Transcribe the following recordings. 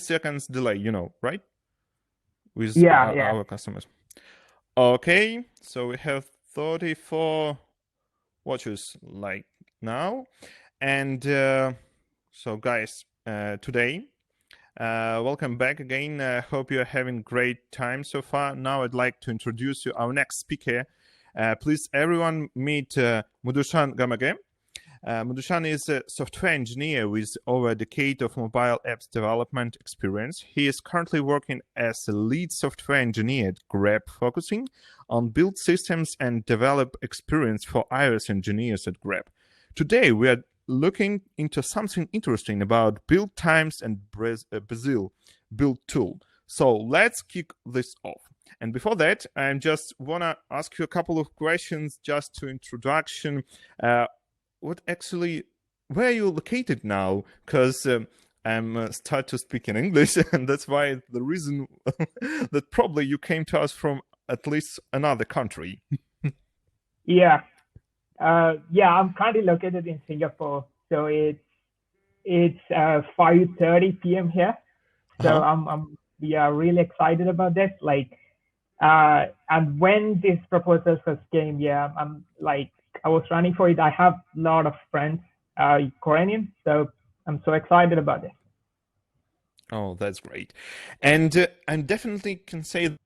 seconds delay, right? With Yeah. our customers. Okay, so we have 34 watches like now. And so guys, today, welcome back again. Hope you're having great time so far. Now I'd like to introduce you our next speaker. Please everyone meet Madushan Gamage. Madushan is a software engineer with over a decade of mobile apps development experience. He is currently working as a lead software engineer at Grab, focusing on build systems and develop experience for iOS engineers at Grab. Today, we are looking into something interesting about build times and Bazel build tool. So let's kick this off. And before that, I just want to ask you a couple of questions just to introduction. Where are you located now? Because I'm start to speak in English, and that's why the reason that probably you came to us from at least another country. Yeah. I'm currently located in Singapore, so it's 5:30 p.m. here. So we are really excited about this. And when this proposal first came, I was running for it. I have a lot of friends, Ukrainian, so I'm so excited about this. Oh, that's great. And I definitely can say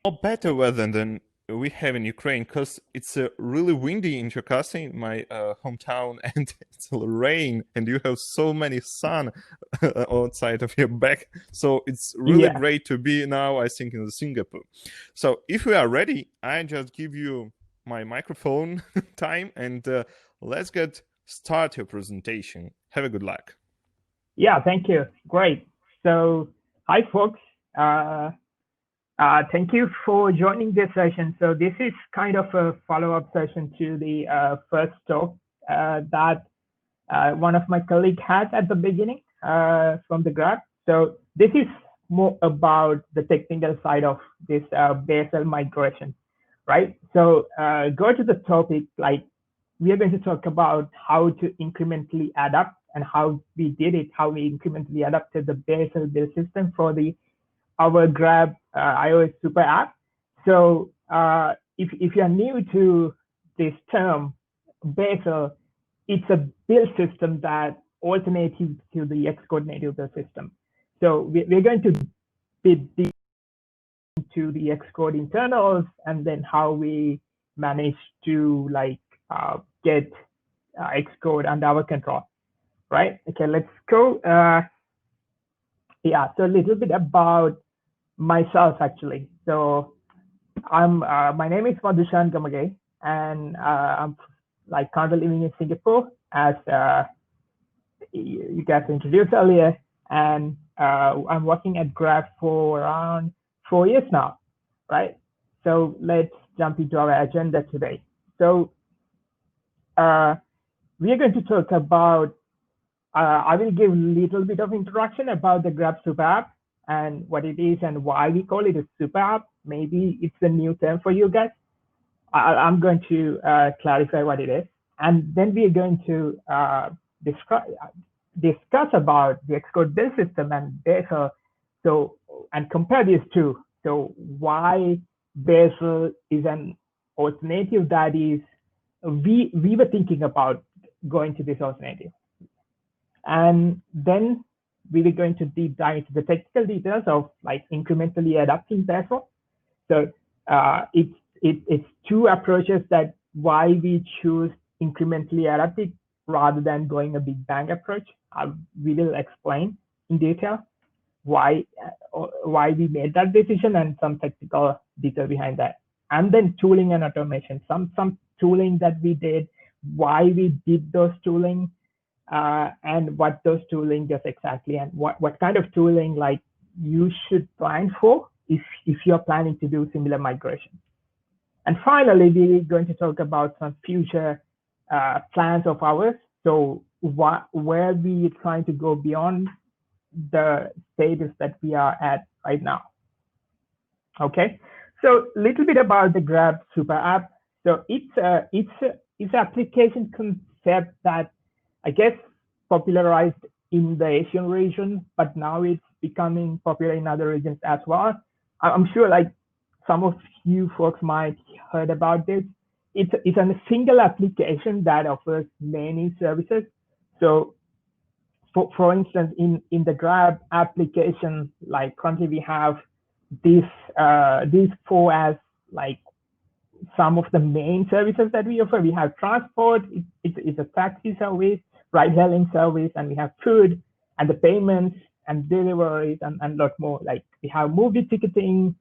more better weather than we have in Ukraine, because it's really windy in Cherkasy, my hometown, and it's rain, and you have so many sun outside of your back. So it's really great to be now, I think, in Singapore. So if we are ready, I just give you my microphone time, and let's get start your presentation. Have a good luck. Yeah, thank you. Great. So hi folks. Thank you for joining this session. So this is kind of a follow-up session to the first talk that one of my colleagues had at the beginning from the Grab. So this is more about the technical side of this Bazel migration. Right. So go to the topic, we are going to talk about how to incrementally adapt and how we did it, how we incrementally adapted the Bazel build system for our Grab iOS SuperApp. So if you're new to this term, Bazel, it's a build system that alternative to the Xcode native build system. So we're going to be to the Xcode internals, and then how we manage to get Xcode under our control, right? Okay, let's go. So a little bit about myself actually. So my name is Madushan Gamage, and I'm currently living in Singapore, as you guys introduced earlier, and I'm working at Grab for around 4 years now, right? So let's jump into our agenda today. So we are going to talk about, I will give a little bit of introduction about the Grab SuperApp and what it is and why we call it a SuperApp. Maybe it's a new term for you guys. I'm going to clarify what it is. And then we are going to discuss about the Xcode build system and Bazel, and compare these two. So why Bazel is an alternative that is, we were thinking about going to this alternative. And then we were going to deep dive into the technical details of incrementally adapting Bazel. So it's two approaches that why we choose incrementally adapting rather than going a big bang approach. We will explain in detail why we made that decision and some technical detail behind that. And then tooling and automation, some tooling that we did, why we did those tooling, and what those tooling does exactly, and what kind of tooling you should plan for if you're planning to do similar migration. And finally, we're going to talk about some future plans of ours. So where we are trying to go beyond the status that we are at right now. Okay, so a little bit about the Grab SuperApp. So it's an application concept that I guess popularized in the Asian region, but now it's becoming popular in other regions as well. I'm sure like some of you folks might heard about this. It's a single application that offers many services. So for instance, in the Grab application, like currently we have these four as like some of the main services that we offer. We have transport, it's a taxi service, ride hailing service, and we have food and the payments and deliveries and a lot more. Like we have movie ticketing,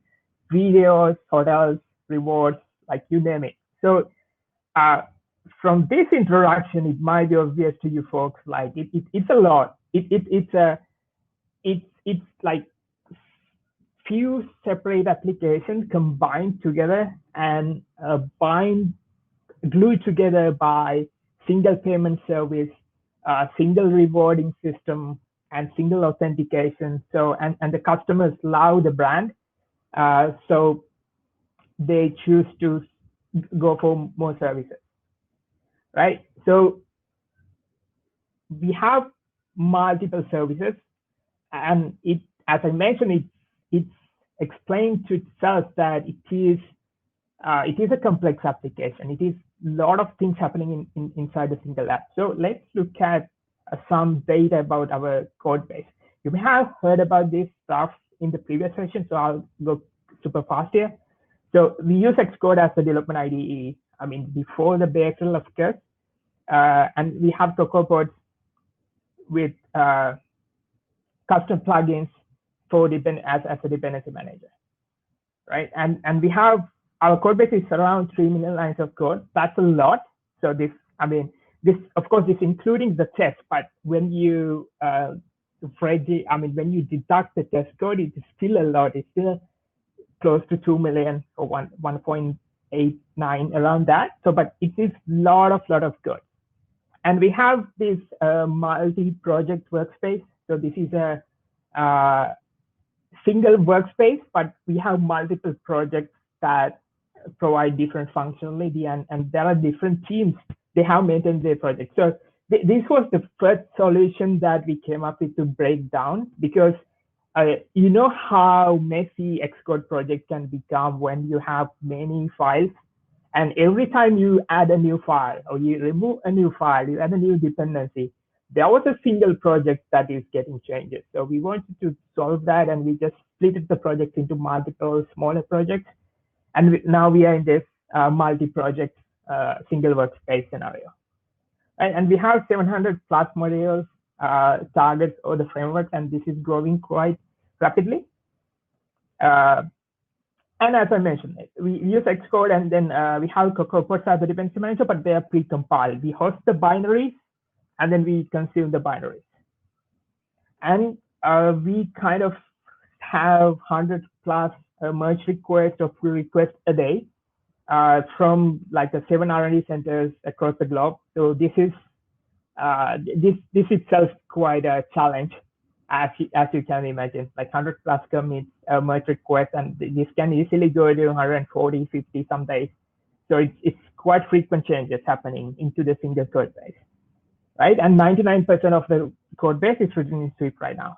videos, hotels, rewards, like you name it. So from this introduction, it might be obvious to you folks, like it's a lot. It's like few separate applications combined together and glued together by single payment service, single rewarding system, and single authentication. So and the customers love the brand, so they choose to go for more services, right? So we have multiple services, and as I mentioned, it's explained to itself that it is a complex application. It is a lot of things happening inside a single app. So let's look at some data about our code base. You may have heard about this stuff in the previous session, so I'll go super fast here. So we use Xcode as the development IDE. I mean, before the Bazel, of course, and we have CocoaHeads with custom plugins for as a dependency manager, right? And we have our code base is around 3 million lines of code. That's a lot. So this of course is including the test, but when you when you deduct the test code, it is still a lot. It's still close to 2 million or 1.89 around that. So, but it is lot of code. And we have this multi-project workspace. So this is a single workspace, but we have multiple projects that provide different functionality, and there are different teams. They have maintained their project. So this was the first solution that we came up with to break down, because you know how messy Xcode project can become when you have many files. And every time you add a new file or you remove a new file, you add a new dependency, there was a single project that is getting changes. So we wanted to solve that, and we just split the project into multiple smaller projects. And now we are in this multi-project single workspace scenario. Right? And we have 700 plus modules, targets, or the framework, and this is growing quite rapidly. And as I mentioned, we use Xcode, and then we have CocoaHeads as a dependency manager, but they are pre-compiled. We host the binaries, and then we consume the binaries. And we kind of have 100 plus merge requests or pull requests a day from like the 7 R&D centers across the globe. So this is this itself quite a challenge, as you can imagine, like 100 plus commits, merge requests, and this can easily go to 140, 50 some days. So it's quite frequent changes happening into the single code base, right? And 99% of the code base is written in Swift right now.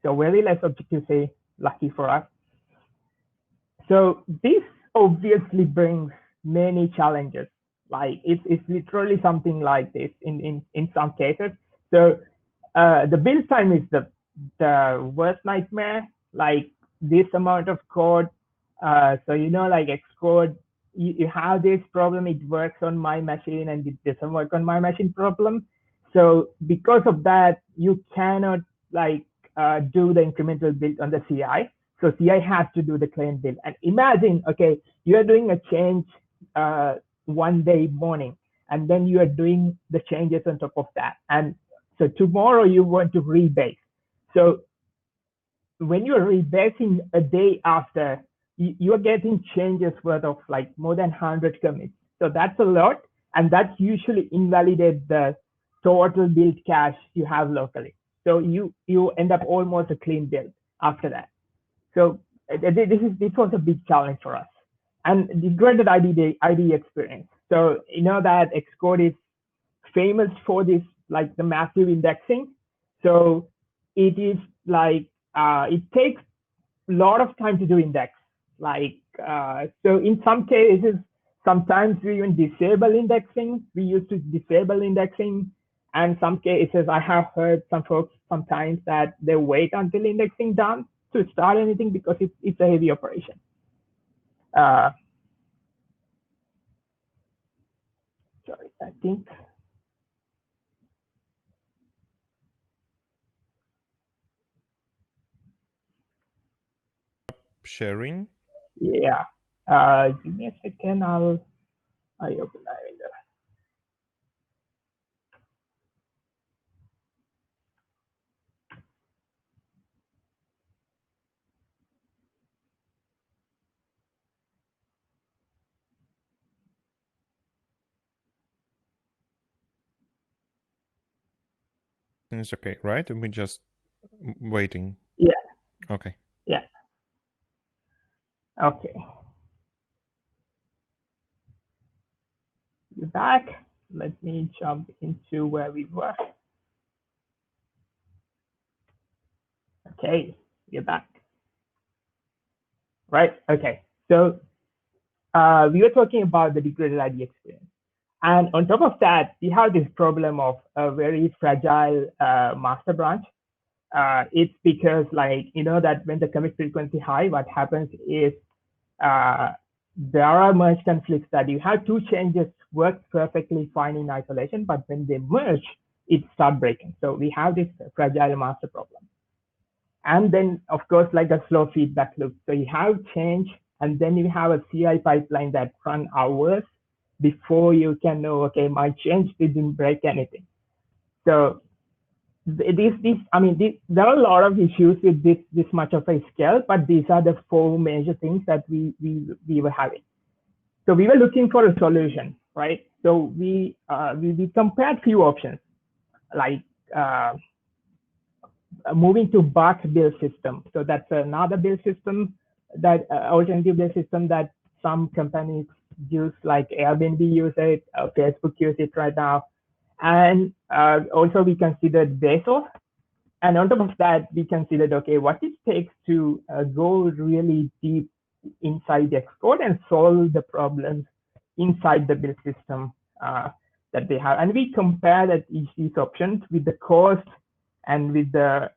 So very less Objective-C, lucky for us. So this obviously brings many challenges. Like it's literally something like this in some cases. So the build time is the worst nightmare. Like this amount of code. So you know, like Xcode, you have this problem. It works on my machine and it doesn't work on my machine problem. So because of that, you cannot like do the incremental build on the CI. So CI has to do the client build. And imagine, okay, you are doing a change one day morning, and then you are doing the changes on top of that. And so tomorrow you want to rebase. So when you're rebasing a day after, you are getting changes worth of like more than 100 commits. So that's a lot, and that usually invalidates the total build cache you have locally. So you end up almost a clean build after that. So this was a big challenge for us, and the graded IDE experience. So you know that Xcode is famous for this, like the massive indexing. So it is like it takes a lot of time to do index. Like, so in some cases, sometimes we even disable indexing. We used to disable indexing. And some cases, I have heard some folks sometimes that they wait until indexing done to start anything because it's a heavy operation. Sorry, I think. Sharing. Yeah. Give me a second. I open my window. It's okay, right? And we're just waiting. Yeah. Okay. Yeah. Okay. You're back. Let me jump into where we were. Okay, you're back. Right. Okay. So we were talking about the degraded ID experience. And on top of that, we have this problem of a very fragile master branch. It's because, like, you know, that when the commit frequency high, what happens is there are merge conflicts that you have two changes work perfectly fine in isolation, but when they merge, it starts breaking. So we have this fragile master problem. And then, of course, like a slow feedback loop. So you have change, and then you have a CI pipeline that runs hours before you can know, okay, my change didn't break anything. So there are a lot of issues with this much of a scale, but these are the four major things that we were having. So we were looking for a solution, right? So we compared few options, like moving to Bach build system. So that's another build system, that alternative build system that some companies use, like Airbnb use it, Facebook use it right now. And also we considered Bazel. And on top of that, we considered, okay, what it takes to go really deep inside Xcode and solve the problems inside the build system that they have. And we compared these options with the cost and with the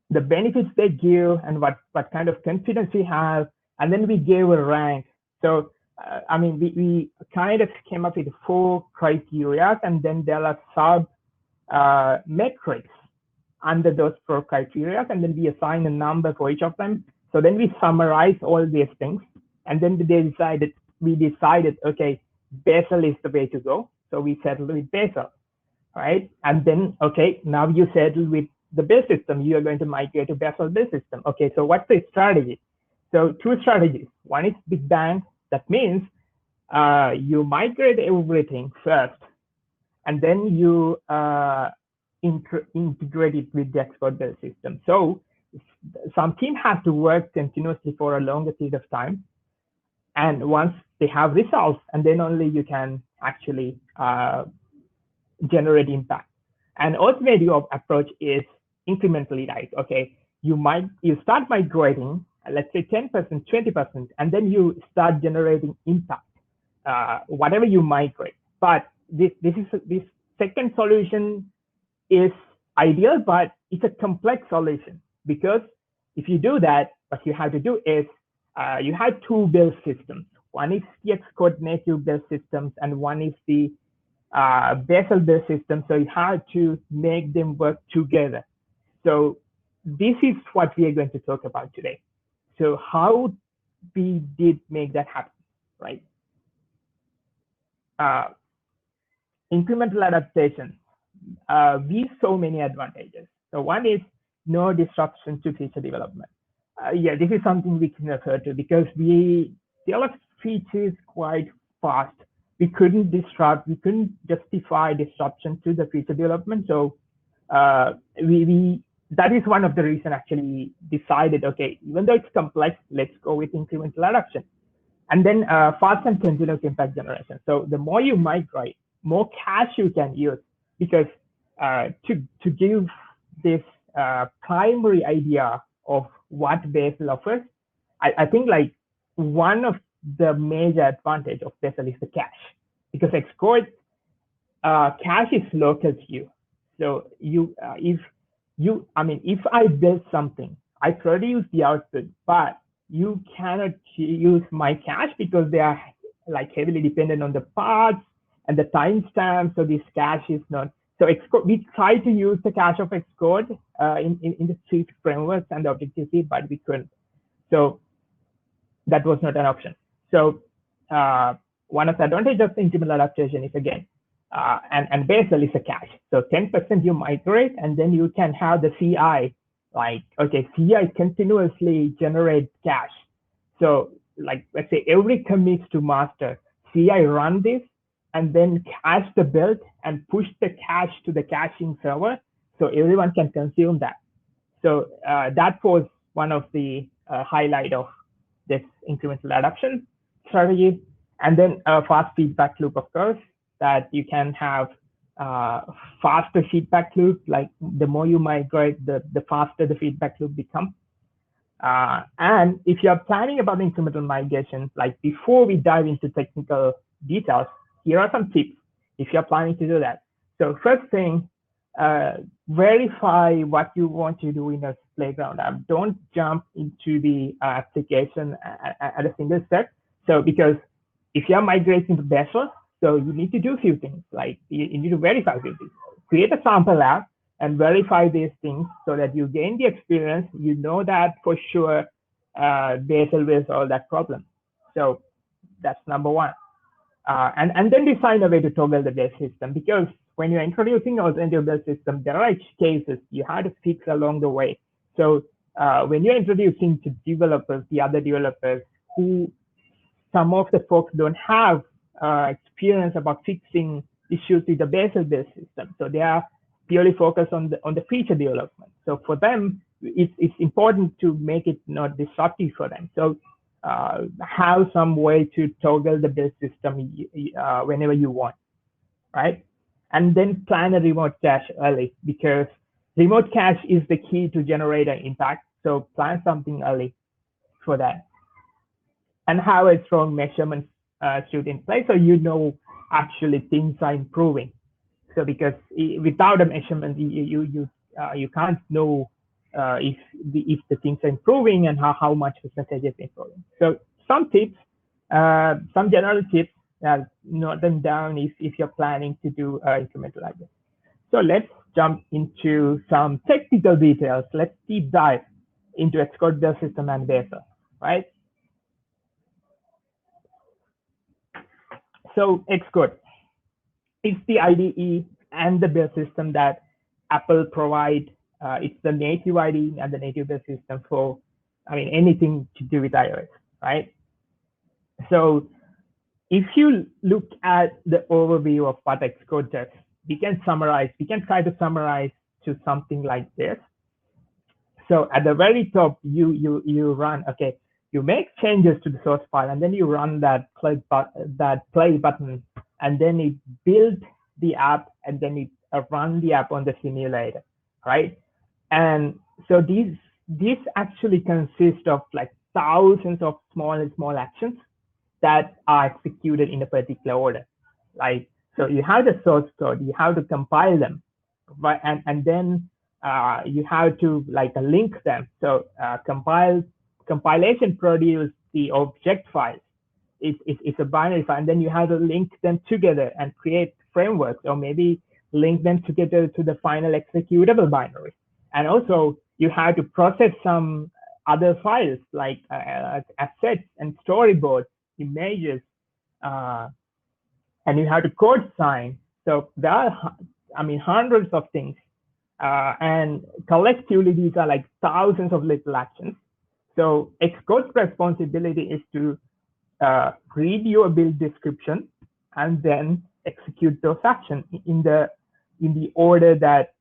benefits they give and what kind of confidence we have. And then we gave a rank. So, we kind of came up with 4 criteria, and then there are sub metrics under those 4 criteria, and then we assign a number for each of them. So then we summarize all these things, and then we decided, okay, Bazel is the way to go. So we settled with Bazel, right? And then, okay, now you settle with the build system. You are going to migrate to Bazel build system. Okay, so what's the strategy? So 2 strategies. One is Big Bang. That means you migrate everything first, and then you integrate it with the Xcode build system. So some team has to work continuously for a longer period of time. And once they have results, and then only you can actually generate impact. And ultimate approach is incrementally, right? Okay, you start migrating, let's say 10%, 20%, and then you start generating impact, whatever you migrate. But this second solution is ideal, but it's a complex solution, because if you do that, what you have to do is you have 2 build systems. One is the Xcode native build systems, and one is the Bazel build system. So you have to make them work together. So this is what we are going to talk about today. So how we did make that happen, right? Incremental adaptation. We saw many advantages. So one is no disruption to feature development. Yeah, this is something we can refer to, because we developed features quite fast. We couldn't justify disruption to the feature development. So that is one of the reasons actually we decided, okay, even though it's complex, let's go with incremental adaptation. And then fast and continuous impact generation. So the more you migrate, more cache you can use, because to give this primary idea of what Bazel offers, I think like one of the major advantage of Bazel is the cache, because Xcode cache is local to you. So if I build something, I produce the output, but you cannot use my cache because they are like heavily dependent on the parts and the timestamp. So this cache is not. So Xcode, we try to use the cache of Xcode in the Swift frameworks and the Objective-C, but we couldn't. So that was not an option. So one of the advantages of the incremental adaptation is, again, and Bazel is a cache. So 10% you migrate, and then you can have the CI, like, okay, CI continuously generate cache. So like, let's say every commit to master, CI run this, and then cache the build and push the cache to the caching server, so everyone can consume that. So that was one of the highlight of this incremental adaptation strategy. And then a fast feedback loop, of course, that you can have faster feedback loop. Like the more you migrate, the faster the feedback loop becomes. And if you're planning about incremental migration, like before we dive into technical details, here are some tips if you're planning to do that. So first thing, verify what you want to do in a playground app. Don't jump into the application at a single step. So because if you're migrating to Bazel, so you need to do a few things, like you need to verify a few things. Create a sample app and verify these things so that you gain the experience. You know that for sure Bazel will solve that problem. So that's number one. And then design a way to toggle the build system, because when you're introducing alternative build system, there are edge cases you have to fix along the way. So when you're introducing to developers, the other developers who some of the folks don't have experience about fixing issues with the Bazel build system, so they are purely focused on the feature development. So for them, it's important to make it not disruptive for them. So have some way to toggle the build system whenever you want, right? And then plan a remote cache early, because remote cache is the key to generate an impact. So plan something early for that. And have a strong measurement suite in place, so you know actually things are improving. So because without a measurement, you can't know if the things are improving and how much percentage is improving. So some tips, some general tips, note them down if you're planning to do incremental adaptation. So let's jump into some technical details. Let's deep dive into Xcode Build System and Bazel, right? So Xcode is the IDE and the build system that Apple provide. It's the native IDE and the native build system for, anything to do with iOS, right? So if you look at the overview of what Xcode does, we can try to summarize to something like this. So at the very top, you run, okay, you make changes to the source file, and then you run that play button, and then it builds the app, and then it run the app on the simulator, right? And so these actually consist of like thousands of small actions that are executed in a particular order. Like, so you have the source code, you have to compile them, right? And then you have to like link them. So compilation produce the object files. It's a binary file, and then you have to link them together and create frameworks, or maybe link them together to the final executable binary. And also you have to process some other files like assets and storyboards, images, and you have to code sign. So there are, hundreds of things. And collectively, these are like thousands of little actions. So Xcode's responsibility is to read your build description and then execute those actions in the order that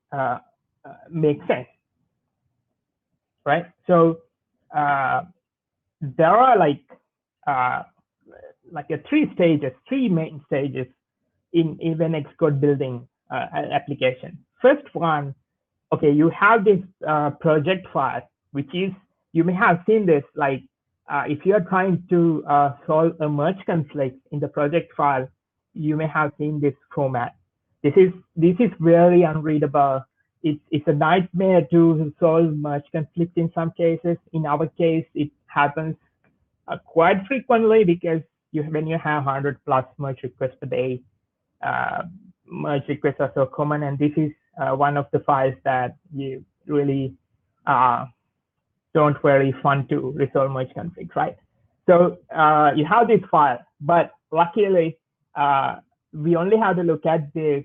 makes sense, right? So there are like three main stages in even Xcode building an application. First one, okay, you have this project file, which is, you may have seen this, like if you're trying to solve a merge conflict in the project file, you may have seen this format. This is very unreadable. It's a nightmare to solve merge conflict in some cases. In our case, it happens quite frequently because when you have 100+ merge requests per day, merge requests are so common, and this is one of the files that you really don't very fun to resolve merge conflict, right? So you have this file, but luckily we only have to look at this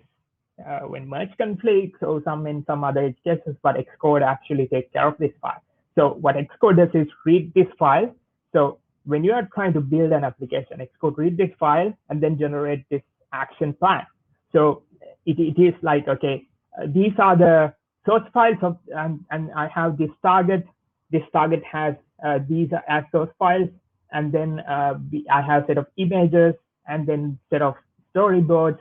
when merge conflicts or in some other edge cases, but Xcode actually takes care of this file. So what Xcode does is read this file. So when you are trying to build an application, Xcode read this file and then generate this action plan. So it is like, okay, these are the source files of, and I have this target. This target has these as source files, and then I have set of images and then set of storyboards.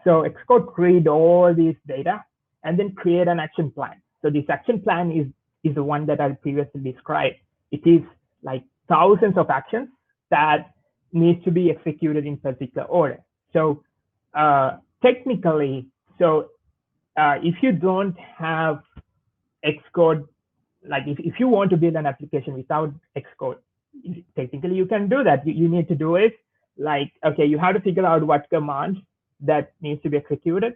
So Xcode read all these data and then create an action plan. So this action plan is the one that I previously described. It is like thousands of actions that need to be executed in particular order. So technically, so if you don't have Xcode, like if you want to build an application without Xcode, technically you can do that. You need to do it like, okay, you have to figure out what commands that needs to be executed,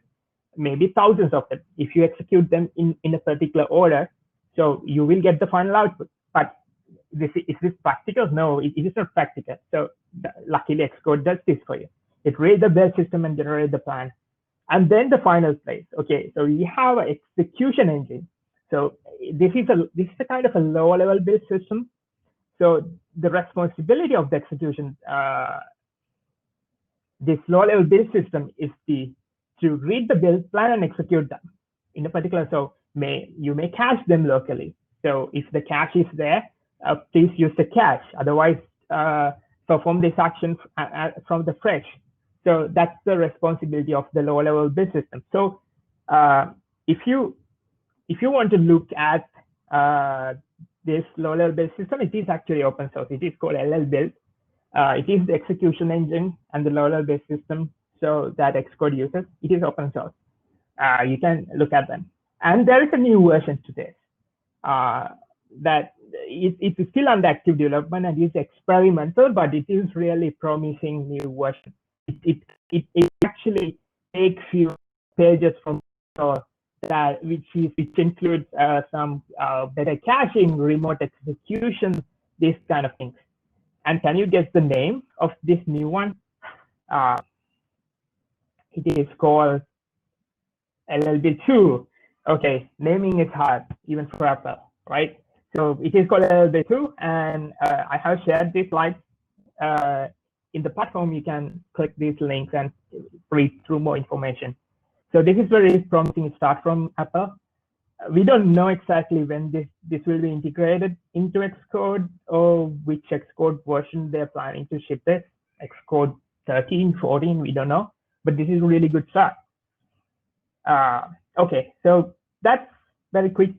maybe thousands of them. If you execute them in a particular order, so you will get the final output. But is this practical? No, it is not practical. So luckily Xcode does this for you. It reads the build system and generates the plan. And then the final place. Okay, so we have an execution engine. So this is a kind of a lower level build system. So the responsibility of the execution, this low level build system is to read the build plan and execute them in a particular. So you may cache them locally. So if the cache is there, please use the cache. Otherwise, perform this action from the fresh. So that's the responsibility of the low level build system. So if you want to look at this low level build system, it is actually open source. It is called LL Build. It is the execution engine and the low level build system, so that Xcode uses. It is open source. You can look at them. And there is a new version to this that it's still under active development and is experimental, but it is really promising new version. It actually takes few pages from that which includes some better caching, remote execution, these kind of things. And can you guess the name of this new one? It is called LLB2. Okay, naming is hard, even for Apple, right? So it is called LLB2, and I have shared this slide in the platform. You can click these links and read through more information. So this is very promising start from Apple. We don't know exactly when this will be integrated into Xcode or which Xcode version they're planning to ship this. Xcode 13, 14, we don't know, but this is a really good start. Okay, so that's very quick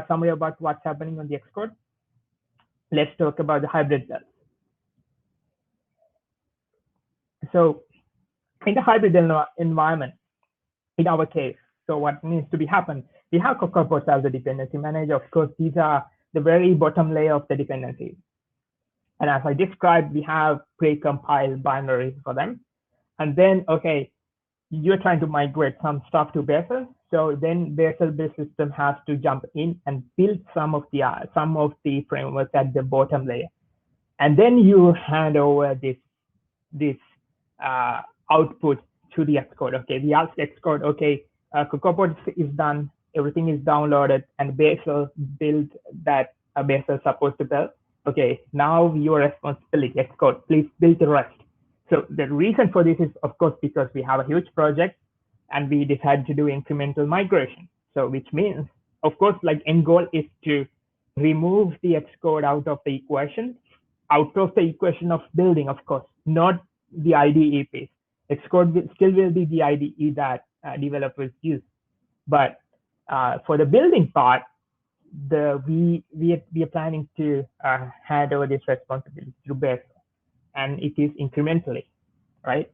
summary about what's happening on the Xcode. Let's talk about the hybrid build. So in the hybrid environment, in our case, so what needs to be happen? We have CocoaPods as the dependency manager. Of course, these are the very bottom layer of the dependencies. And as I described, we have pre-compiled binaries for them. And then, okay, you're trying to migrate some stuff to Bazel. So then Bazel build system has to jump in and build some of the frameworks at the bottom layer. And then you hand over this output to the Xcode. Okay, we ask Xcode, okay, CocoaPods is done, everything is downloaded, and Bazel build that Bazel is supposed to build. Okay, now your responsibility, Xcode, please build the rest. So the reason for this is, of course, because we have a huge project and we decided to do incremental migration. So which means, of course, like end goal is to remove the Xcode out of the equation of building, of course, not the IDE piece. Xcode still will be the IDE that developers use. But for the building part, we are planning to hand over this responsibility to Bazel, and it is incrementally, right?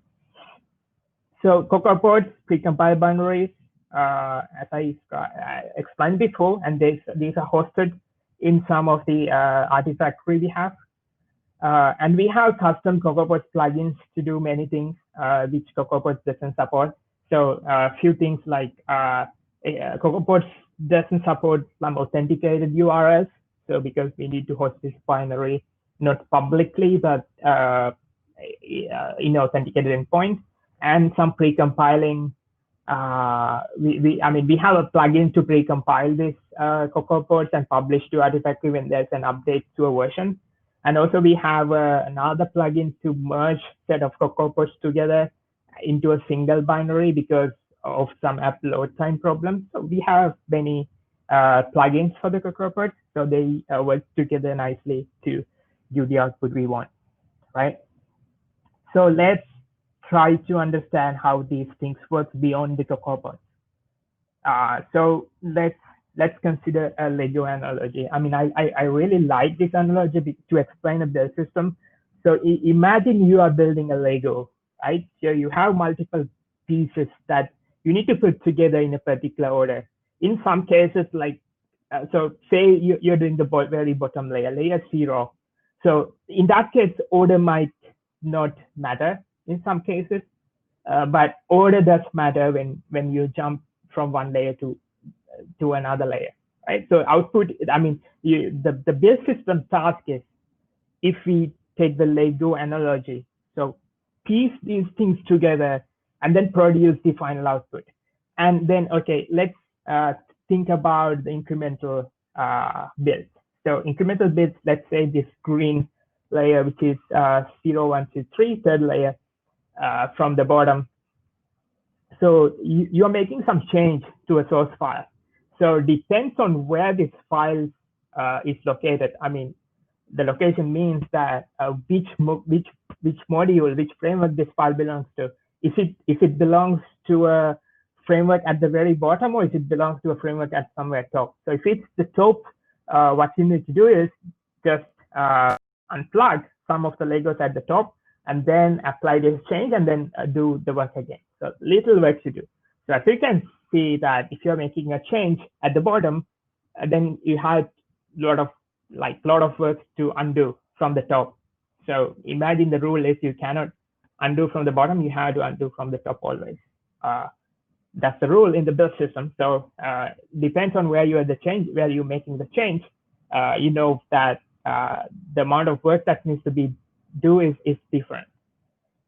So CocoaPods precompiled binaries, as I explained before, and these are hosted in some of the Artifactory we have. And we have custom CocoaPods plugins to do many things which CocoaPods doesn't support. So a few things like CocoaPods doesn't support some authenticated URLs. So because we need to host this binary not publicly, but in authenticated endpoint, and some precompiling. We have a plugin to precompile this CocoaPods and publish to Artifactory when there's an update to a version. And also we have another plugin to merge set of CocoaPods together into a single binary because of some app load time problems. So we have many plugins for the CocoaPods, so they work together nicely to give the output we want, right? So let's try to understand how these things work beyond the CocoaPods. So let's consider a Lego analogy. I mean, I really like this analogy to explain a build system. So imagine you are building a Lego, right? So you have multiple pieces that you need to put together in a particular order. In some cases, like, so say you're doing the very bottom layer, layer 0. So in that case, order might not matter in some cases, but order does matter when you jump from one layer to another layer, right? So output, I mean, the build system task is, if we take the Lego analogy, so piece these things together and then produce the final output. And then, okay, let's think about the incremental build. So incremental builds, let's say this green layer, which is 0, 1, 2, 3, third layer from the bottom. So you're making some change to a source file. So it depends on where this file is located. I mean, the location means that which module, which framework this file belongs to. If it belongs to a framework at the very bottom, or if it belongs to a framework at somewhere top. So if it's the top, what you need to do is just unplug some of the Legos at the top, and then apply this change, and then do the work again. So little work to do. So as you can see that if you're making a change at the bottom, then you have lot of work to undo from the top. So imagine the rule is you cannot undo from the bottom, you have to undo from the top always. That's the rule in the build system. So depends on where you're making the change. You know that the amount of work that needs to be do is different,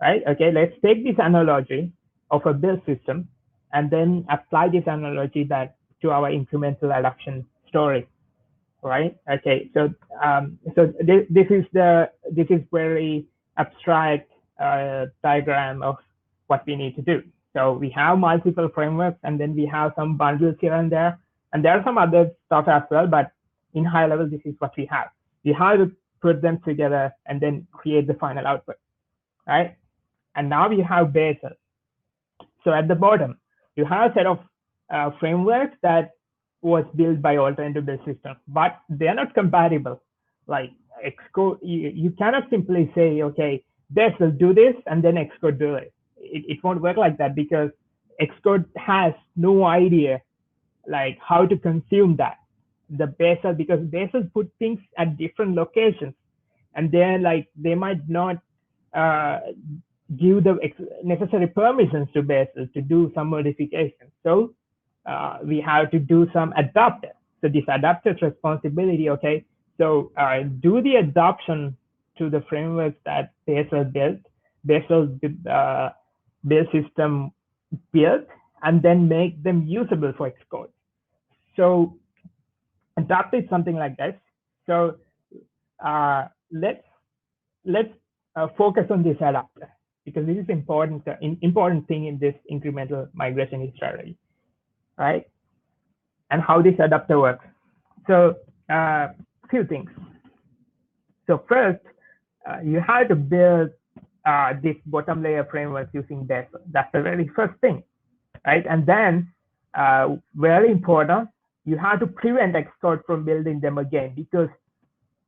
right? Okay, let's take this analogy of a build system and then apply this analogy to our incremental adaptation story, right? Okay, so this is very abstract diagram of what we need to do. So we have multiple frameworks, and then we have some bundles here and there are some other stuff as well, but in high level, this is what we have. We have to put them together and then create the final output, right? And now we have Bazel. So at the bottom, you have a set of frameworks that was built by alternative build systems, but they're not compatible. Like Xcode, you cannot simply say, okay, Bazel do this and then Xcode do it. It won't work like that, because Xcode has no idea like how to consume that. The Bazel, because Bazel put things at different locations, and then like they might not give the necessary permissions to Bazel to do some modifications. So we have to do some adapter. So this adapter's responsibility, okay, so do the adoption to the frameworks that Bazel built, Bazel build system built, and then make them usable for Xcode. So adapter is something like this. So let's focus on this adapter, because this is important thing in this incremental migration strategy, right? And how this adapter works. So few things. So first, you have to build this bottom layer framework using Bazel. That's the very first thing, right? And then very important, you have to prevent Xcode from building them again, because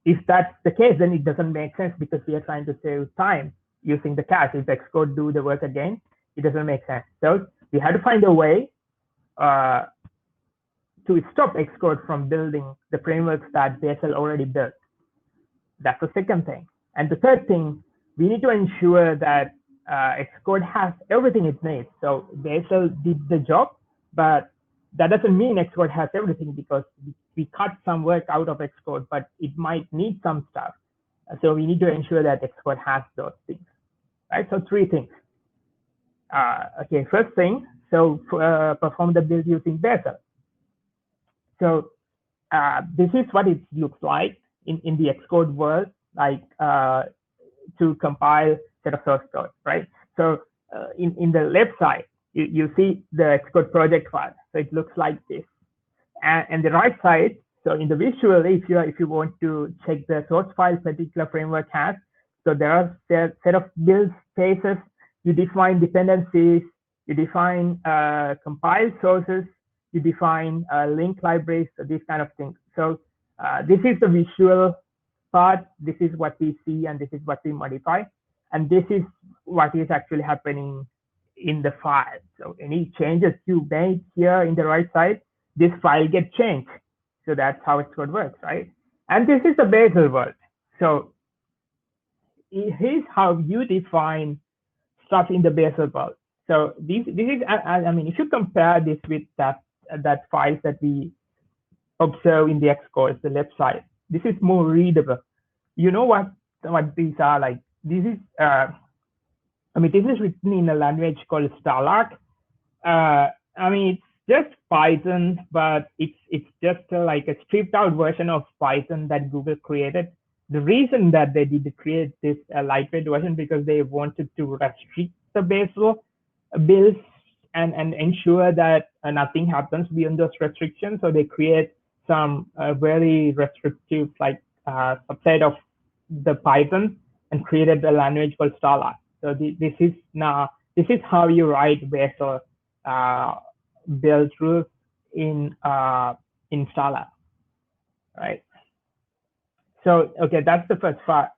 if that's the case, then it doesn't make sense, because we are trying to save time using the cache. If Xcode do the work again, it doesn't make sense. So we had to find a way to stop Xcode from building the frameworks that Bazel already built. That's the second thing. And the third thing, we need to ensure that Xcode has everything it needs. So Bazel did the job, but that doesn't mean Xcode has everything, because we cut some work out of Xcode, but it might need some stuff. So we need to ensure that Xcode has those things, right? So three things. Okay, first thing, so perform the build using Bazel. So this is what it looks like in the Xcode world, like to compile set of source code, right? So in the left side, you see the Xcode project file. So it looks like this. And the right side, so in the visual, if you want to check the source file particular framework has, so there are a set of build phases. You define dependencies, you define compile sources, you define link libraries, so these kind of things. So this is the visual part. This is what we see, and this is what we modify. And this is what is actually happening in the file. So any changes you made here in the right side, this file gets changed. So that's how Xcode works, right? And this is the Bazel world. So here's how you define stuff in the Bazel world. So this is, I mean, if you compare this with that files that we observe in the Xcode, the left side, this is more readable. You know what these are like? This is, I mean, this is written in a language called Starlark. I mean, it's just Python, but it's just like a stripped out version of Python that Google created. The reason that they did create this lightweight version, because they wanted to restrict the Bazel builds and ensure that nothing happens beyond those restrictions. So they create some very restrictive, like subset of the Python, and created a language called Starlark. So this is how you write Bazel build rules in Starlark, right? So okay, that's the first part.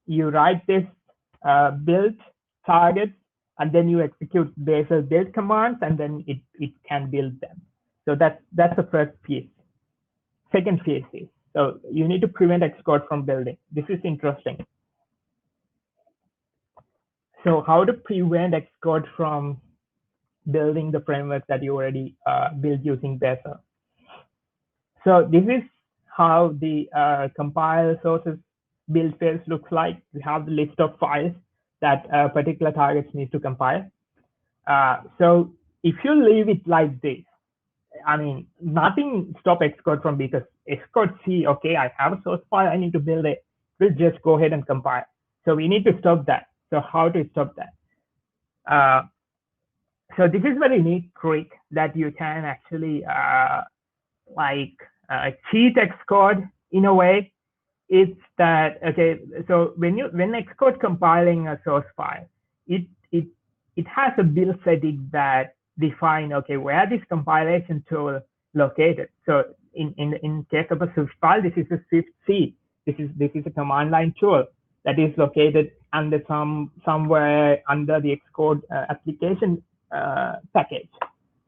You write this build targets, and then you execute Bazel build commands, and then it can build them. So that's the first piece. Second piece is, so you need to prevent Xcode from building. This is interesting. So how to prevent Xcode from building the framework that you already built using Bazel. So this is how the compile sources build phase looks like. We have the list of files that particular targets need to compile. So if you leave it like this, I mean, nothing stop Xcode from, because Xcode see, okay, I have a source file, I need to build it. We'll just go ahead and compile. So we need to stop that. So how to stop that? So this is very neat trick that you can actually cheat Xcode in a way. It's that, okay, so when Xcode compiling a source file, it has a build setting that define, okay, where this compilation tool located. So in case of a Swift file, this is a Swift C. This is a command line tool that is located under somewhere under the Xcode application package,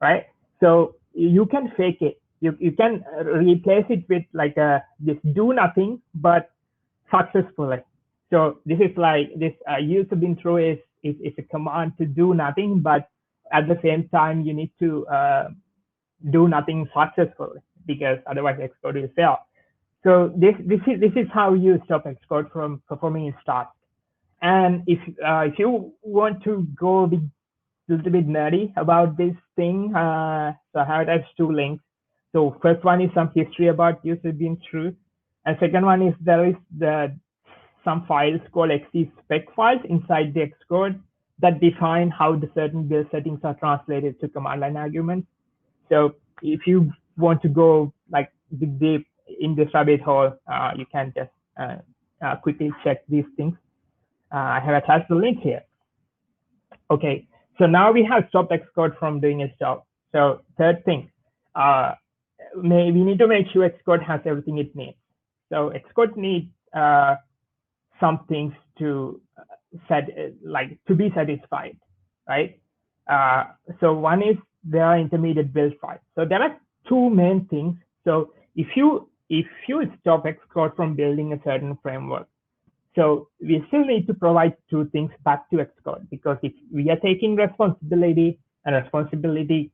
right? So you can fake it. You can replace it with like this do nothing, but successfully. So this is like this user bin throw is a command to do nothing, but at the same time you need to do nothing successfully, because otherwise Xcode will fail. So this is how you stop Xcode from performing its task. And if you want to go a little bit nerdy about this thing, so I have attached two links. So first one is some history about user being true, and second one is there is some files called xcspec files inside the Xcode that define how the certain build settings are translated to command line arguments. So if you want to go like deep in this rabbit hole, you can just quickly check these things. I have attached the link here. Okay, so now we have stopped Xcode from doing its job. So third thing, we need to make sure Xcode has everything it needs. So Xcode needs some things to to be satisfied, right? So one is there are intermediate build files. So there are two main things. So if you stop Xcode from building a certain framework, so we still need to provide two things back to Xcode, because if we are taking responsibility, and responsibility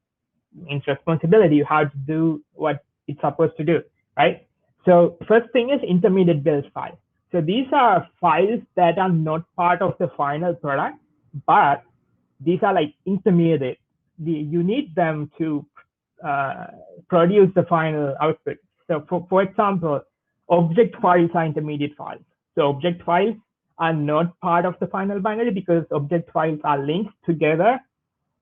means responsibility, you have to do what it's supposed to do, right? So first thing is intermediate build file. So these are files that are not part of the final product, but these are like intermediate. You need them to produce the final output. So for example, object files are intermediate files. So object files are not part of the final binary, because object files are linked together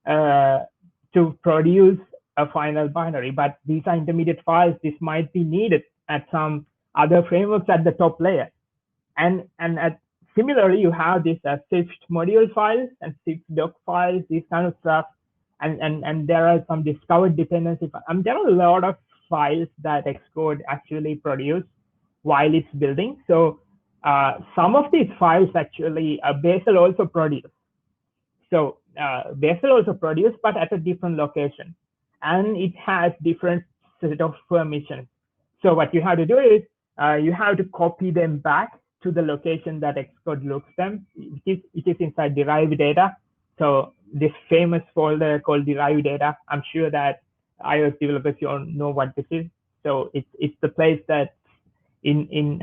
to produce a final binary. But these are intermediate files. This might be needed at some other frameworks at the top layer. And similarly, you have this Swift module files and Swift doc files, these kind of stuff. And there are some discovered dependency. There are a lot of files that Xcode actually produce while it's building. So some of these files actually Bazel also produce. So Bazel also produce, but at a different location, and it has different set of permissions. So what you have to do is you have to copy them back to the location that Xcode looks them. It is inside derived data. So this famous folder called derived data, I'm sure that iOS developers, you all know what this is. So it's the place that in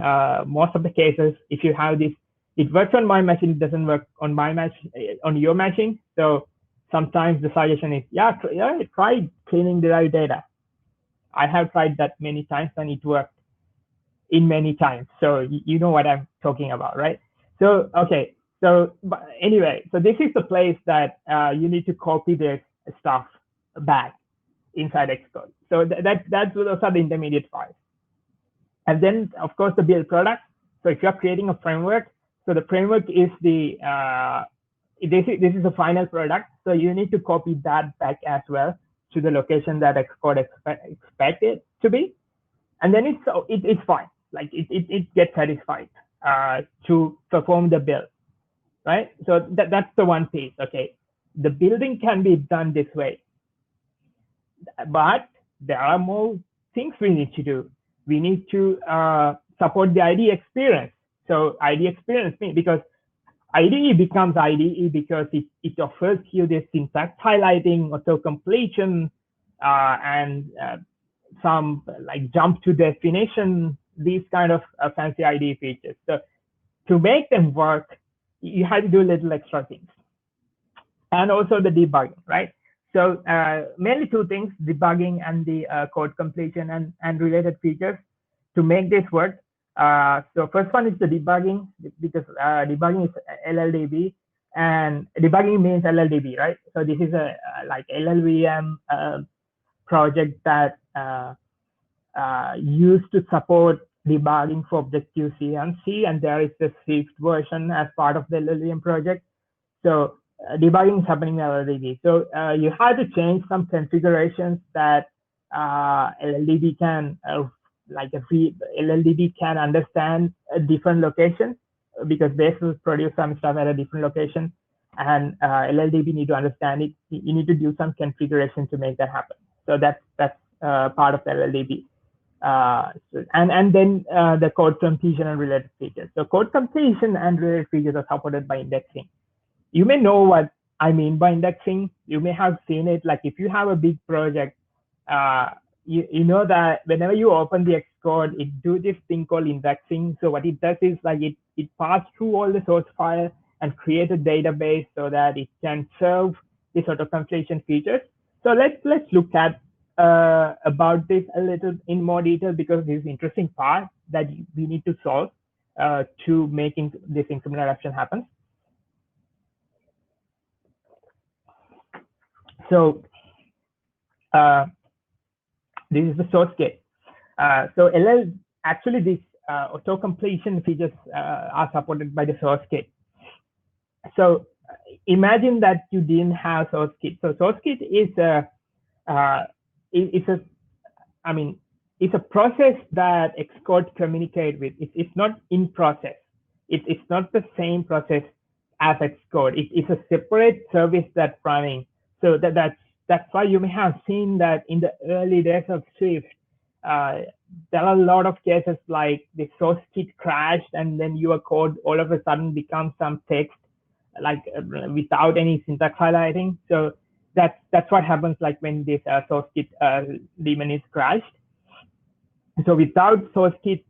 most of the cases, if you have this, it works on my machine, it doesn't work on my machine, on your machine. So sometimes the suggestion is, try cleaning derived data. I have tried that many times and it worked in many times. So you know what I'm talking about, right? So, okay. So but anyway, so this is the place that you need to copy this stuff back inside Xcode. So those are the intermediate files. And then, of course, the build product. So if you're creating a framework, so the framework is this is the final product. So you need to copy that back as well to the location that Xcode expect it to be. And then it's fine. Like it gets satisfied to perform the build, right? So that's the one piece. Okay, the building can be done this way, but there are more things we need to do. We need to support the IDE experience. So IDE experience means, because IDE becomes IDE because it offers you this syntax highlighting, auto completion, and some like jump to definition, these kind of fancy IDE features. So to make them work, you have to do little extra things. And also the debugging, right? So mainly two things, debugging and the code completion and related features to make this work. So first one is the debugging, because debugging is LLDB, and debugging means LLDB, right? So this is a like LLVM project that used to support debugging for Objective-C and C, and there is the Swift version as part of the LLVM project. So debugging is happening in LLDB. So you have to change some configurations that LLDB can LLDB can understand a different location, because Bazel produce some stuff at a different location, and LLDB need to understand it. You need to do some configuration to make that happen. So that's part of the LLDB. And then the code completion and related features. So code completion and related features are supported by indexing. You may know what I mean by indexing. You may have seen it. Like if you have a big project, you know that whenever you open the Xcode, it do this thing called indexing. So what it does is like it passes through all the source file and create a database so that it can serve this auto completion features. So let's look at about this a little in more detail, because this is interesting part that we need to solve to making this incremental adaptation happen. So this is the SourceKit. So actually these auto completion features are supported by the SourceKit. So imagine that you didn't have SourceKit. So SourceKit is I mean, it's a process that Xcode communicate with. It's not in process. It's not the same process as Xcode. It's a separate service that's running. So that's why you may have seen that in the early days of Swift, there are a lot of cases like the SourceKit crashed and then your code all of a sudden becomes some text like without any syntax highlighting. So that's what happens like when this SourceKit daemon is crashed. So without SourceKit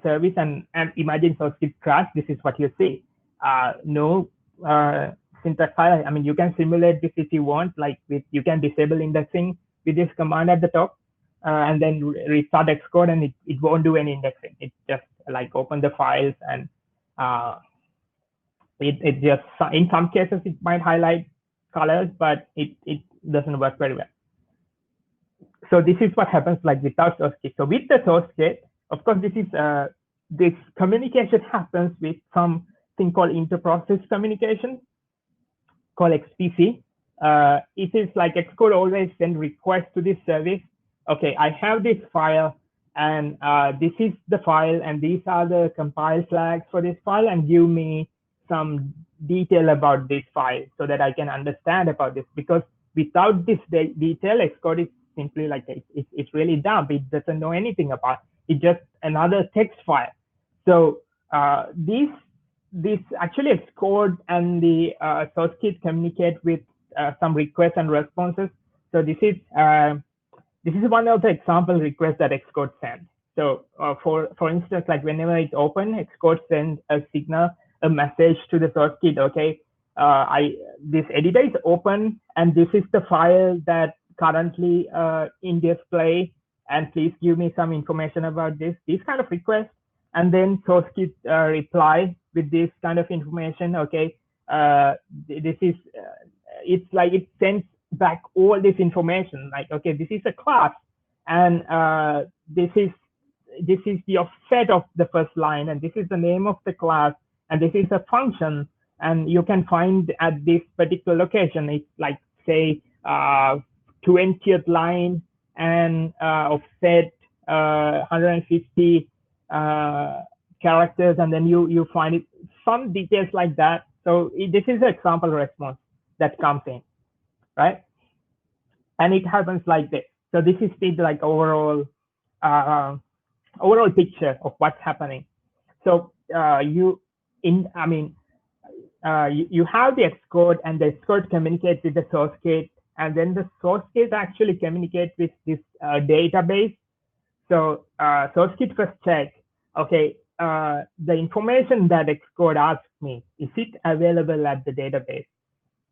service and imagine SourceKit crash, this is what you see. No syntax highlight. I mean, you can simulate this if you want, like you can disable indexing with this command at the top and then restart Xcode and it won't do any indexing. It just like open the files and it just, in some cases, it might highlight colors, but it doesn't work very well. So this is what happens like without SourceKit. So with the SourceKit, of course, this communication happens with something called inter-process communication, called XPC. It is like Xcode always send requests to this service. Okay, I have this file, and this is the file, and these are the compile flags for this file, and give me some detail about this file so that I can understand about this. Because without this detail, Xcode is simply like it's really dumb. It doesn't know anything about it. It's just another text file. So this actually Xcode and the SourceKit communicate with some requests and responses. So this is one of the example requests that Xcode sends. So for instance, like whenever it's open, Xcode sends a signal, a message to the SourceKit. Okay, this editor is open, and this is the file that currently in display, and please give me some information about this kind of request. And then SourceKit reply with this kind of information. Okay, this is it's like it sends back all this information. Like, okay, this is a class, and this is the offset of the first line, and this is the name of the class, and this is a function, and you can find at this particular location. It's like say 20th line and offset 150 characters, and then you find it some details like that. So this is an example response that comes in, right? And it happens like this. So this is the like overall picture of what's happening. So you have the Xcode, and the Xcode communicates with the SourceKit, and then the SourceKit actually communicates with this database. So SourceKit first check, okay, the information that Xcode asks me, is it available at the database?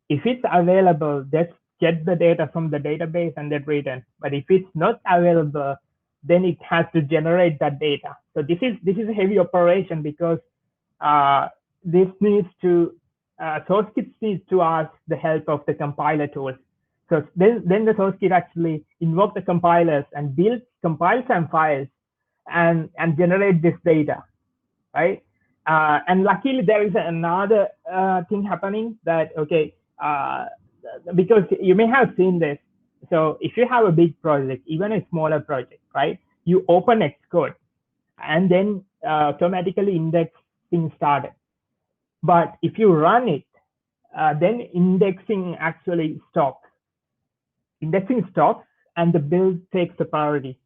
If it's available, let's get the data from the database and then return. But if it's not available, then it has to generate that data. So this is a heavy operation, because this needs to SourceKit needs to ask the help of the compiler tools. So then the SourceKit actually invoke the compilers and compile some files and generate this data, right? And luckily there is another thing happening that, okay, because you may have seen this. So if you have a big project, even a smaller project, right? You open Xcode and then automatically indexing started. But if you run it, then indexing actually stops. Indexing stops and the build takes the priority.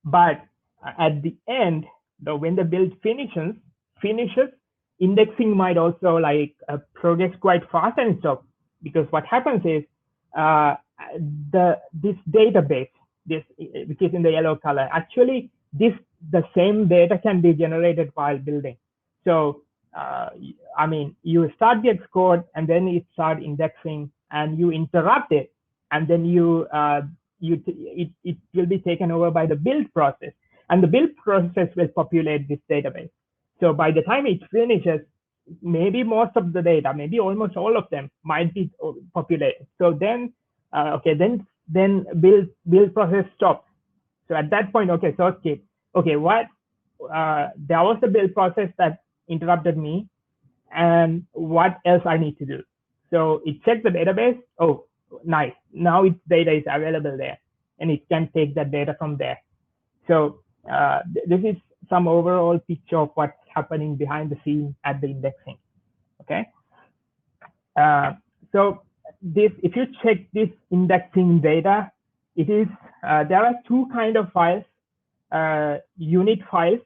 But at the end, when the build finishes, indexing might also like progress quite fast and stop. Because what happens is this database, which is in the yellow color, actually the same data can be generated while building. So I mean, you start the Xcode and then it starts indexing, and you interrupt it, and then it will be taken over by the build process, and the build process will populate this database. So by the time it finishes, maybe most of the data, maybe almost all of them might be populated. So then, okay, then build process stops. So at that point, okay, SourceKit, okay, what there was the build process that interrupted me, and what else I need to do? So it checks the database. Oh, nice. Now its data is available there, and it can take that data from there. So this is some overall picture of what's happening behind the scene at the indexing. Okay. So this, if you check this indexing data, it is there are two kind of files, unit files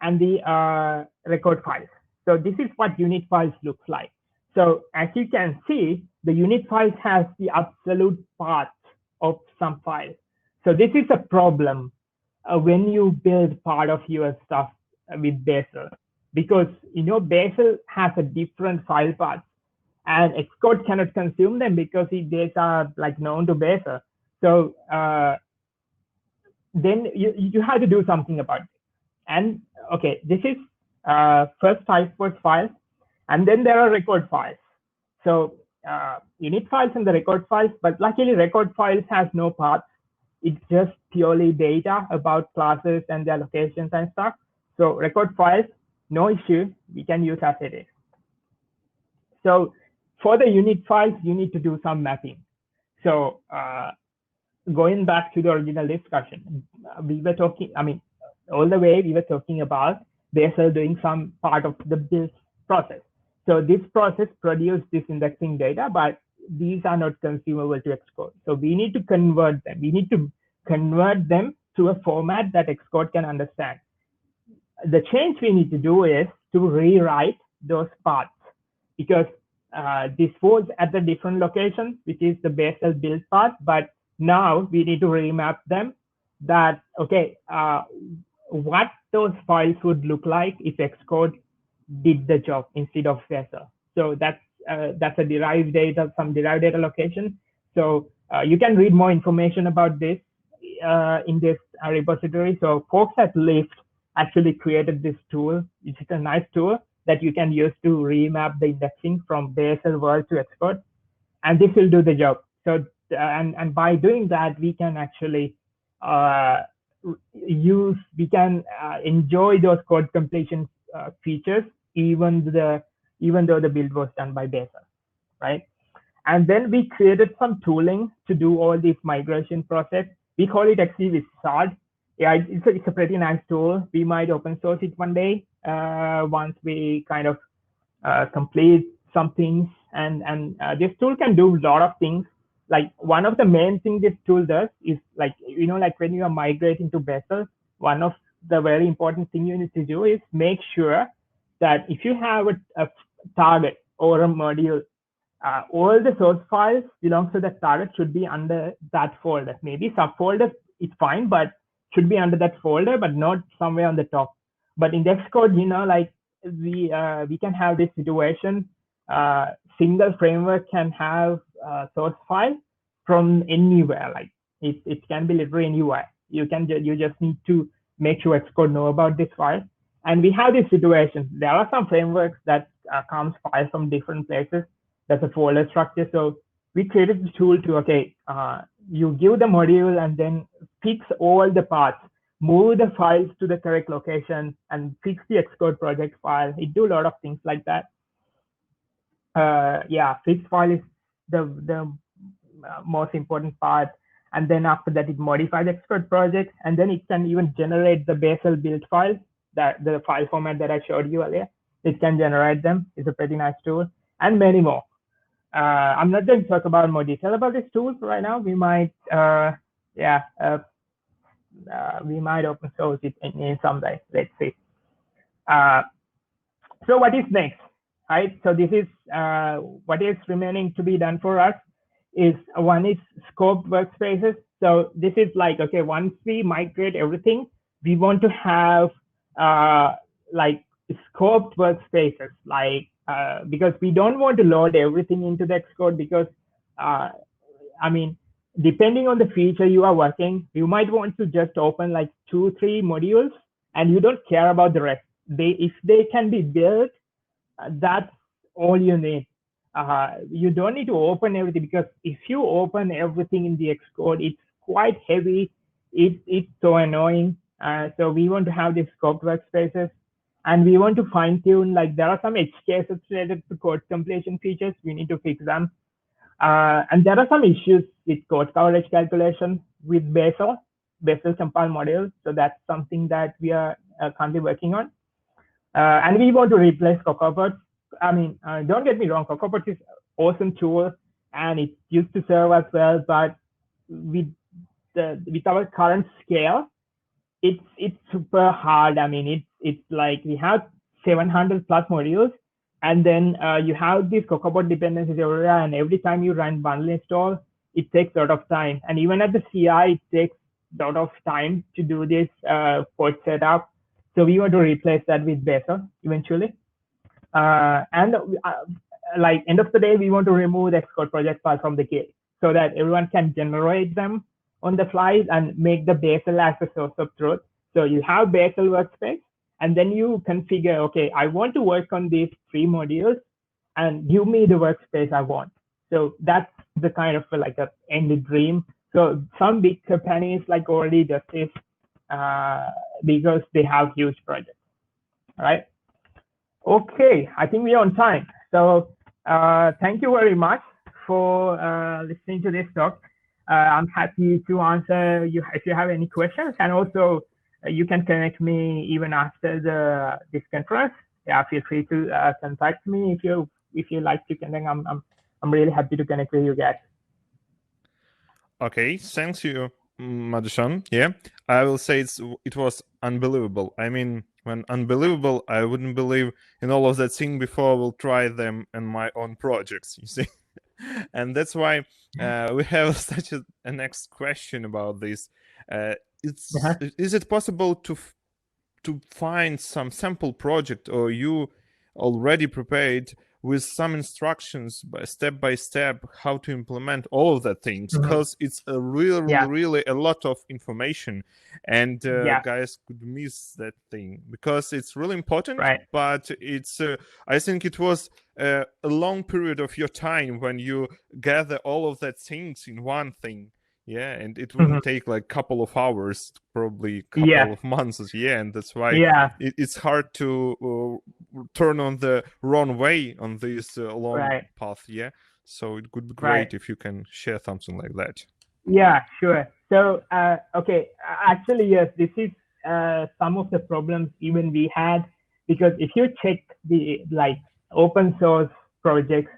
and the record files. So this is what unit files looks like. So as you can see, the unit files has the absolute path of some file. So this is a problem when you build part of your stuff with Bazel, because Bazel has a different file path, and Xcode cannot consume them because these are like known to Bazel. So then you have to do something about it. And okay, this is first type was files, and then there are record files. So unit files and the record files, but luckily record files has no paths. It's just purely data about classes and their locations and stuff. So record files, no issue, we can use as it is. So for the unit files, you need to do some mapping. So going back to the original discussion, we were talking, all the way we were talking about Bazel doing some part of the build process. So this process produced this indexing data, but these are not consumable to Xcode. So we need to convert them. We need to convert them to a format that Xcode can understand. The change we need to do is to rewrite those paths, because this was at the different location, which is the Bazel build path, but now we need to remap them that, okay, what those files would look like if Xcode did the job instead of Bazel. So that's a derived data, some derived data location. So you can read more information about this in this repository. So folks at Lyft actually created this tool. It's a nice tool that you can use to remap the indexing from Bazel world to Xcode, and this will do the job. So and by doing that, we can actually enjoy those code completion features, even though the build was done by Bazel, right? And then we created some tooling to do all this migration process. We call it xcwizard. Yeah, it's a pretty nice tool. We might open source it one day once we kind of complete some things. And this tool can do a lot of things. Like one of the main things this tool does is like when you are migrating to Bazel, one of the very important thing you need to do is make sure that if you have a target or a module, all the source files belongs to that target should be under that folder. Maybe subfolder is fine, but should be under that folder, but not somewhere on the top. But in the Xcode, like we can have this situation. Single framework can have source file from anywhere. Like it can be literally anywhere. You just need to make sure Xcode know about this file. And we have this situation. There are some frameworks that comes files from different places. That's a folder structure. So we created the tool to, okay, you give the module and then fix all the paths, move the files to the correct location, and fix the Xcode project file. It do a lot of things like that. Yeah, fix file is the most important part. And then after that, it modifies the Xcode project, and then it can even generate the Bazel build files, that the file format that I showed you earlier. It can generate them. It's a pretty nice tool, and many more. I'm not going to talk about more detail about this tool right now. We might, we might open source it in some way. Let's see. So what is next, right? So this is what is remaining to be done for us. Is one is scoped workspaces. So this is like, okay, once we migrate everything, we want to have like scoped workspaces, like because we don't want to load everything into the Xcode, because depending on the feature you are working, you might want to just open like 2-3 modules, and you don't care about the rest. If they can be built, that's all you need. You don't need to open everything, because if you open everything in the Xcode, it's quite heavy. It's so annoying. So we want to have these scoped workspaces, and we want to fine tune, like there are some edge cases related to code completion features. We need to fix them. And there are some issues with code coverage calculation with Bazel. Bazel compile module. So that's something that we are currently working on. And we want to replace CocoaPods. I mean, don't get me wrong, CocoaPods is an awesome tool and it used to serve us well, but with our current scale, it's super hard. I mean, it's like we have 700 plus modules, and then you have these CocoaPod dependencies everywhere, and every time you run bundle install, it takes a lot of time. And even at the CI, it takes a lot of time to do this pod setup. So we want to replace that with Bazel eventually. And like end of the day, we want to remove the Xcode project file from the kit so that everyone can generate them on the fly and make the Bazel as a source of truth. So you have Bazel workspace, and then you configure, okay, I want to work on these 3 modules and give me the workspace I want. So that's the kind of like a end dream. So some big companies like already does this because they have huge projects, all right? Okay, I think we're on time. So thank you very much for listening to this talk. I'm happy to answer you if you have any questions, and also you can connect me even after this conference. Yeah, feel free to contact me if you like to connect. I'm really happy to connect with you guys. Okay, thanks you, Madushan. Yeah, I will say it was unbelievable. I mean, when unbelievable, I wouldn't believe in all of that thing before I will try them in my own projects, you see. And that's why we have such a next question about this. Is it possible to find some sample project, or you already prepared with some instructions step by step how to implement all of the things? Because it's a really a lot of information, and guys could miss that thing because it's really important. Right. But it's I think it was a long period of your time when you gather all of that things in one thing. Yeah, and it wouldn't take like a couple of hours, probably a couple of months. Yeah, and that's why it's hard to turn on the wrong way on this long path. Yeah, so it would be great if you can share something like that. Yeah, sure. So, okay, actually, yes, this is some of the problems even we had, because if you check the like open source projects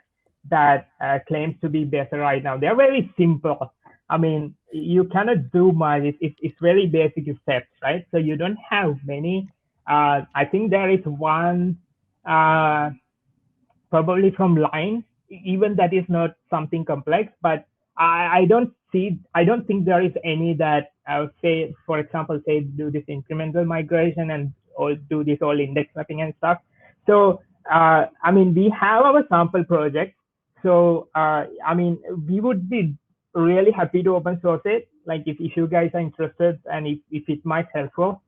that claims to be better right now, they're very simple. I mean, you cannot do much. It's very basic steps, right? So you don't have many. I think there is one probably from line, even that is not something complex, but I don't think there is any that I would say, for example, say do this incremental migration and or do this all index mapping and stuff. So I mean, we have our sample project. So I mean, we would be really happy to open source it, like if you guys are interested and if it might helpful.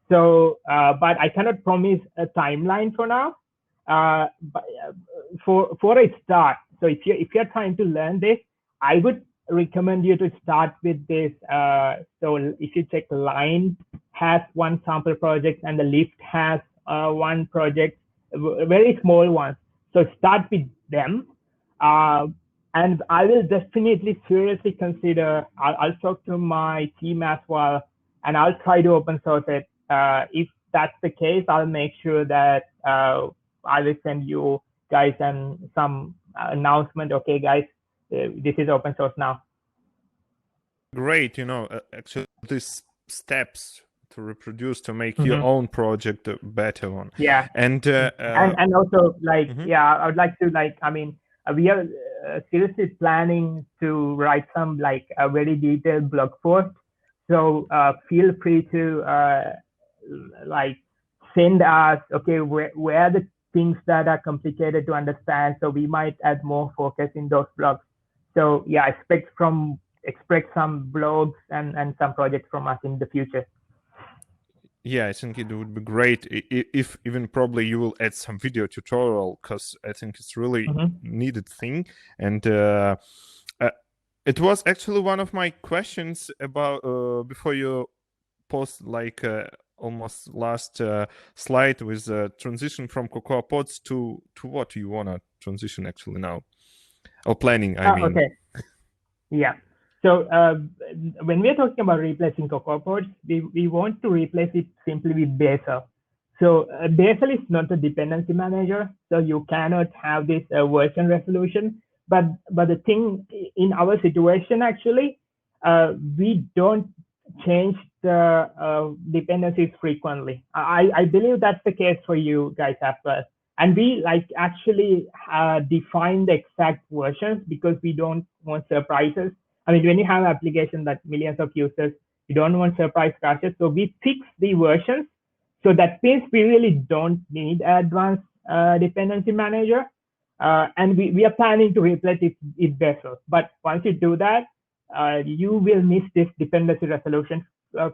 So but I cannot promise a timeline for now. But for a start, so if you're trying to learn this, I would recommend you to start with this. So if you check, line has one sample project and the lift has one project, very small ones. So start with them. And I will definitely seriously consider, I'll talk to my team as well, and I'll try to open source it. If that's the case, I'll make sure that I will send you guys and some announcement. Okay, guys, this is open source now. Great, actually these steps to reproduce to make your own project a better one. Yeah, and also like I would like to I mean, we are seriously planning to write some like a very detailed blog post. So feel free to like send us, okay, where the things that are complicated to understand. So we might add more focus in those blogs. So yeah, expect some blogs and some projects from us in the future. Yeah, I think it would be great if even probably you will add some video tutorial, because I think it's really needed thing. And it was actually one of my questions about before you post like almost last slide with transition from CocoaPods to what you want to transition actually now, or planning, I mean. Okay. Yeah. So when we're talking about replacing CocoaPods, we want to replace it simply with Bazel. So Bazel is not a dependency manager, so you cannot have this version resolution. But the thing in our situation, actually, we don't change the dependencies frequently. I believe that's the case for you guys as well. And we actually define the exact versions because we don't want surprises. I mean, when you have an application that millions of users, you don't want surprise crashes. So we fix the versions. So that means we really don't need advanced dependency manager. And we are planning to replace it with Bazel. But once you do that, you will miss this dependency resolution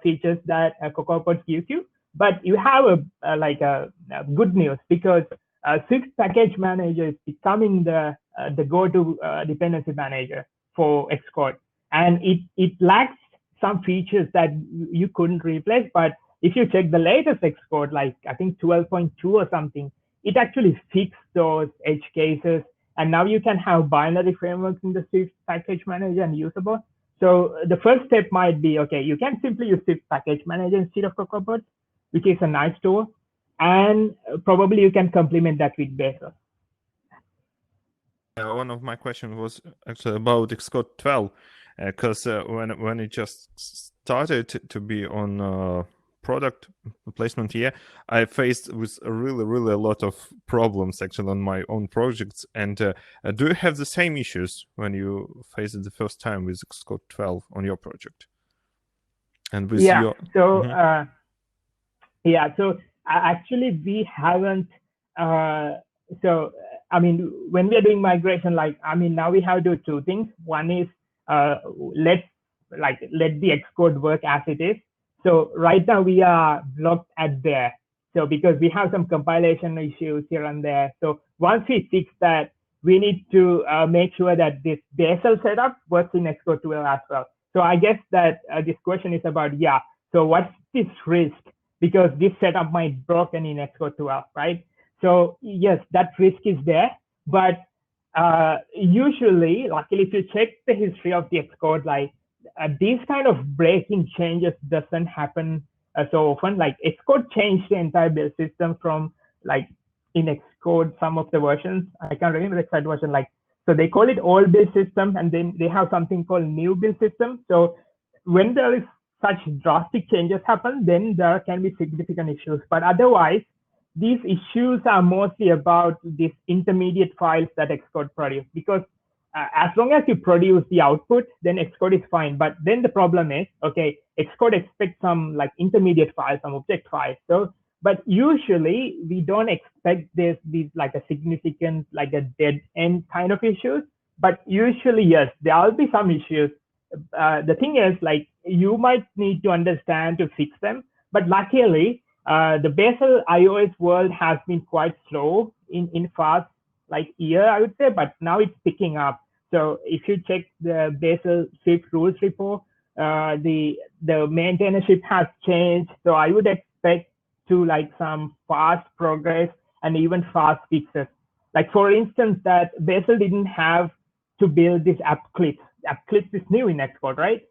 features that CocoaPods gives you. But you have a good news because Swift Package Manager is becoming the go-to dependency manager for Xcode, and it lacks some features that you couldn't replace. But if you check the latest Xcode, like I think 12.2 or something, it actually fixed those edge cases, and now you can have binary frameworks in the Swift Package Manager and usable. So the first step might be, okay, you can simply use Swift Package Manager instead of CocoaPods, which is a nice tool, and probably you can complement that with Bazel. One of my questions was actually about Xcode 12, because when it just started to be on product placement here, I faced with really a lot of problems actually on my own projects. And do you have the same issues when you faced it the first time with Xcode 12 on your project? And with your so actually we haven't. So I mean, when we are doing migration, now we have to do two things. One is let the Xcode work as it is. So right now we are blocked at there. So because we have some compilation issues here and there. So once we fix that, we need to make sure that this Bazel setup works in Xcode 12 as well. So I guess that this question is about, so what's this risk? Because this setup might broken in Xcode 12, right? So yes, that risk is there, but usually, luckily, if you check the history of the Xcode, these kind of breaking changes doesn't happen so often. Like Xcode changed the entire build system from in Xcode, some of the versions, I can't remember the exact version, so they call it old build system, and then they have something called new build system. So when there is such drastic changes happen, then there can be significant issues. But otherwise, these issues are mostly about these intermediate files that Xcode produce, because as long as you produce the output, then Xcode is fine. But then the problem is, okay, Xcode expects some intermediate files, some object files. So, but usually we don't expect these a significant, a dead end kind of issues. But usually, yes, there will be some issues. The thing is, you might need to understand to fix them. But luckily, the Bazel iOS world has been quite slow in fast year, I would say, but now it's picking up. So if you check the Bazel Swift rules repo, the maintainership has changed. So I would expect to some fast progress and even fast fixes. For instance, that Bazel didn't have to build this app clips. App clips is new in Xcode, right?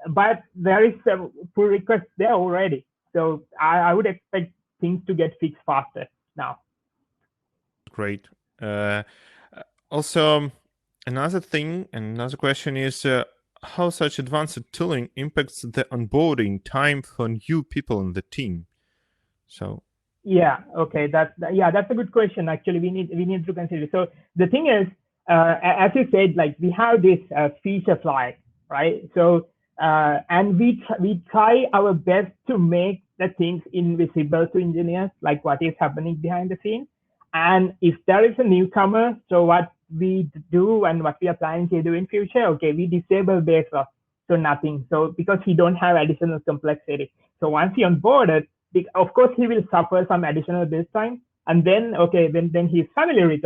But there is a pull request there already. So I would expect things to get fixed faster now. Great. Also, another question is how such advanced tooling impacts the onboarding time for new people in the team. So that's a good question. Actually, we need to consider. So the thing is, as you said, we have this feature flag, right? So and we try our best to make the things invisible to engineers, like what is happening behind the scenes. And if there is a newcomer, so what we do and what we are planning to do in future, okay, we disable Bazel, so nothing. So because he don't have additional complexity. So once he onboarded, of course he will suffer some additional build time, and then then he's familiar with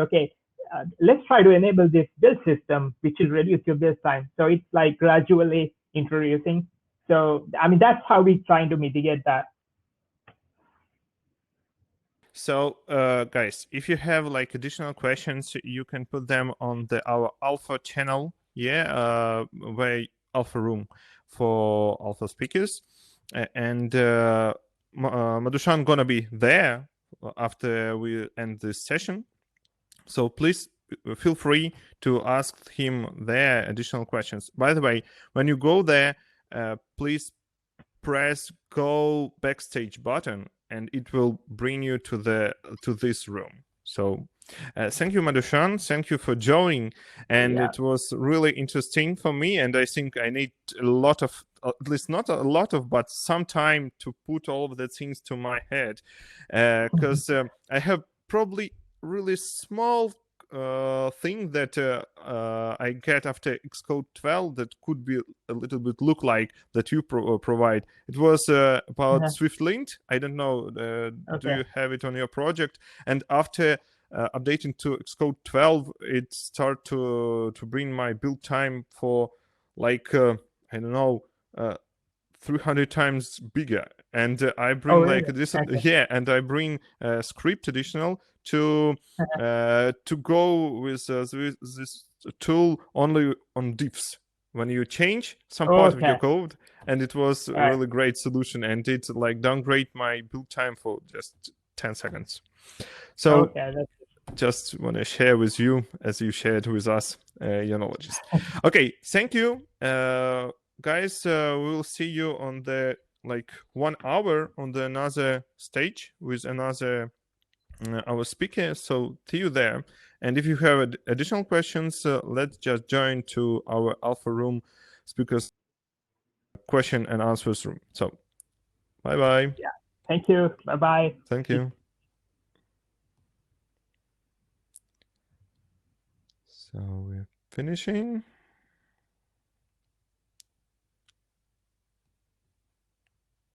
let's try to enable this build system, which will reduce your build time. So it's gradually introducing. So I mean, that's how we're trying to mitigate that. So guys, if you have additional questions, you can put them on our alpha channel, where alpha room for alpha speakers, and Madushan gonna be there after we end this session. So please feel free to ask him there additional questions. By the way, when you go there, please press go backstage button and it will bring you to this room. So thank you, Madushan. Thank you for joining. And it was really interesting for me. And I think I need a lot of, at least not a lot of, but some time to put all of the things to my head. Because I have probably really small thing that I get after Xcode 12 that could be a little bit look like that you provide. It was about SwiftLint. I don't know, do you have it on your project? And after updating to Xcode 12, it started to bring my build time for like, I don't know, 300 times bigger. And I bring this, and I bring script additional to go with this tool only on diffs when you change some part of your code, and it was a really great solution, and it like downgrade my build time for just 10 seconds. So just want to share with you, as you shared with us, your knowledge. Okay, thank you, guys. We will see you on the 1 hour on the another stage with another our speaker. So see you there. And if you have additional questions, let's just join to our alpha room speakers question and answers room. So bye bye. Yeah, thank you. Bye bye. Thank you. So we're finishing.